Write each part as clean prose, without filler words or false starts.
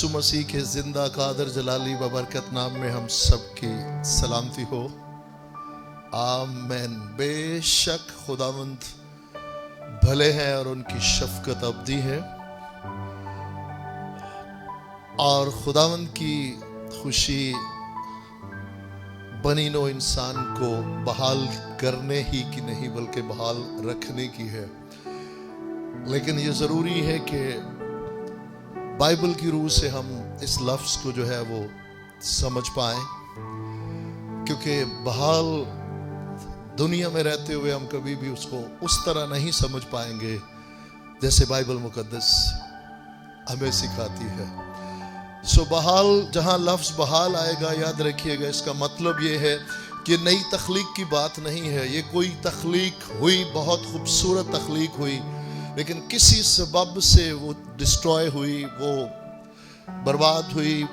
यीशु मसीह के जिंदा कादर जलाली बबरकत नाम में हम सबकी सलामती हो। आमीन। बेशक खुदावंद भले हैं और उनकी शफकत अब्दी है, और खुदावंद की खुशी बनी नो इंसान को बहाल करने ही की नहीं बल्कि बहाल रखने की है। लेकिन ये ज़रूरी है कि बाइबल की रूह से हम इस लफ्ज़ को जो है वो समझ पाएं, क्योंकि बहाल दुनिया में रहते हुए हम कभी भी उसको उस तरह नहीं समझ पाएंगे जैसे बाइबल मुकद्दस हमें सिखाती है। सो बहाल, जहाँ लफ्ज़ बहाल आएगा, याद रखिएगा इसका मतलब ये है कि नई तख्लीक की बात नहीं है। ये कोई तख्लीक हुई, बहुत खूबसूरत तख्लीक हुई, लेकिन किसी सबब से वो डिस्ट्रॉय हुई, वो बर्बाद हुई,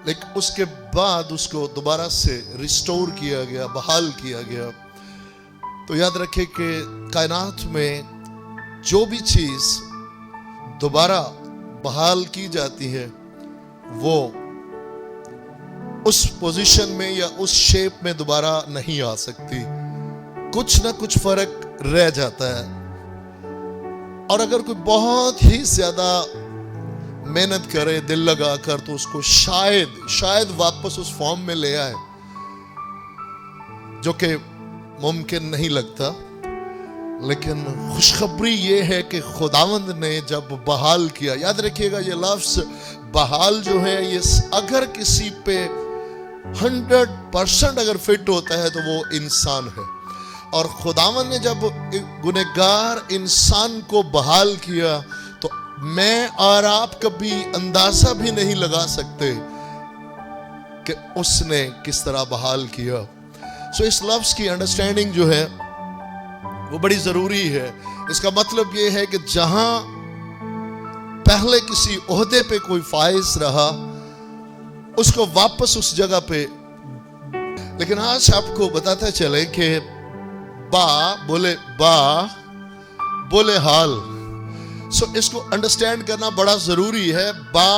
लेकिन उसके बाद उसको दोबारा से रिस्टोर किया गया, बहाल किया गया। तो याद रखें कि कायनात में जो भी चीज़ दोबारा बहाल की जाती है वो उस पोजीशन में या उस शेप में दोबारा नहीं आ सकती। कुछ ना कुछ फर्क रह जाता है, और अगर कोई बहुत ही ज्यादा मेहनत करे दिल लगा कर तो उसको शायद वापस उस फॉर्म में ले आए, जो कि मुमकिन नहीं लगता। लेकिन खुशखबरी ये है कि खुदावंद ने जब बहाल किया, याद रखिएगा ये लफ्ज़ बहाल जो है, ये अगर किसी पे 100% अगर फिट होता है तो वो इंसान है। और खुदावंद ने जब गुनहगार इंसान को बहाल किया तो मैं और आप कभी अंदाजा भी नहीं लगा सकते कि उसने किस तरह बहाल किया। सो इस लफ्ज़ की अंडरस्टैंडिंग जो है वो बड़ी ज़रूरी है। इसका मतलब ये है कि जहां पहले किसी ओहदे पे कोई फाइज रहा, उसको वापस उस जगह पे। लेकिन आज आपको बताते चले कि बा बोले हाल। सो इसको अंडरस्टैंड करना बड़ा जरूरी है। बा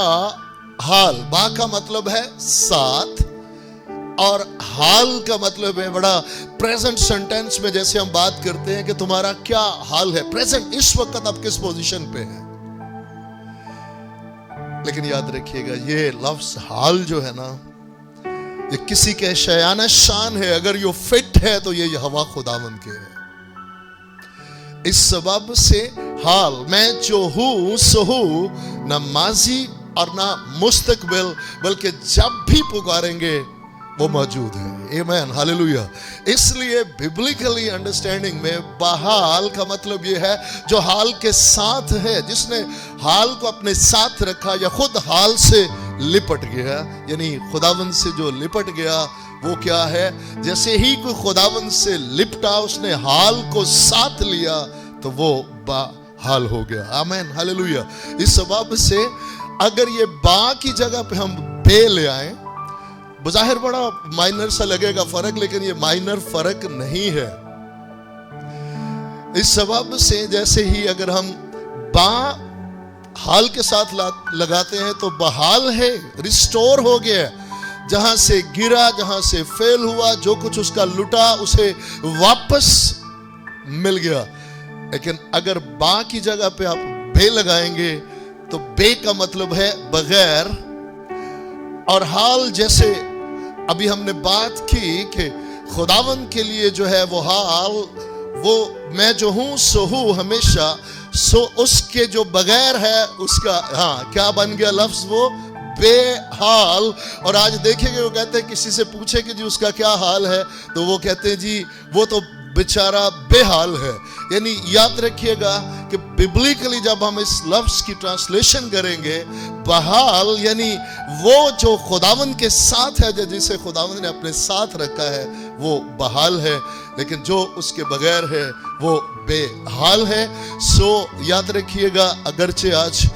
हाल, बा का मतलब है साथ, और हाल का मतलब है बड़ा प्रेजेंट सेंटेंस में जैसे हम बात करते हैं कि तुम्हारा क्या हाल है, प्रेजेंट, इस वक्त आप किस पोजीशन पे हैं। लेकिन याद रखिएगा ये लफ्ज हाल जो है ना, ये किसी के शयान शान है। अगर ये फिट है तो ये हवा खुदावंद के है। इस सबब से हाल, मैं जो हूं सो हूं, ना माजी और ना मुस्तकबिल, बल्कि जब भी पुकारेंगे वो मौजूद है। आमीन, हालेलुया। इसलिए बिब्लिकली अंडरस्टैंडिंग में बहाल का मतलब ये है जो हाल के साथ है, जिसने हाल को अपने साथ रखा या खुद हाल से लिपट गया। यानी खुदावंद से जो लिपट गया वो क्या है, जैसे ही कोई खुदावंद से लिपटा, उसने हाल को साथ लिया, तो वो बहाल हो गया। आमीन, हालेलुया। इस सबब से अगर ये बा की जगह पे हम बे ले आए, बज़ाहिर बड़ा माइनर सा लगेगा फर्क, लेकिन ये माइनर फर्क नहीं है। इस सबब से जैसे ही अगर हम बा हाल के साथ लगाते हैं तो बहाल है, रिस्टोर हो गया। जहां से गिरा, जहां से फेल हुआ, जो कुछ उसका लुटा उसे वापस मिल गया। लेकिन अगर बा की जगह पे आप बे लगाएंगे तो बे का मतलब है बगैर, और हाल जैसे अभी हमने बात की कि खुदावंद के लिए जो है वो हाल, वो मैं जो हूं सो हूं हमेशा, सो उसके जो बगैर है उसका क्या बन गया लफ्ज, वो बेहाल। और आज देखेंगे वो कहते हैं, किसी से पूछे कि जी उसका क्या हाल है, तो वो कहते हैं जी वो तो बेचारा बेहाल है। यानी याद रखिएगा कि बिब्लिकली जब हम इस लफ्ज की ट्रांसलेशन करेंगे, बहाल यानी वो जो खुदावंद के साथ है, जिसे खुदावंद ने अपने साथ रखा है, वो बहाल है। लेकिन जो उसके बगैर है वो बेहाल है। सो याद रखिएगा, अगरचे आज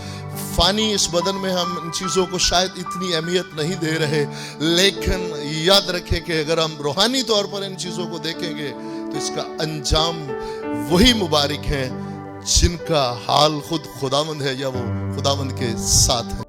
फानी इस बदन में हम इन चीज़ों को शायद इतनी अहमियत नहीं दे रहे, लेकिन याद रखें कि अगर हम रूहानी तौर पर इन चीज़ों को देखेंगे तो इसका अंजाम वही मुबारक है जिनका हाल खुद खुदावंद है या वो खुदावंद के साथ है।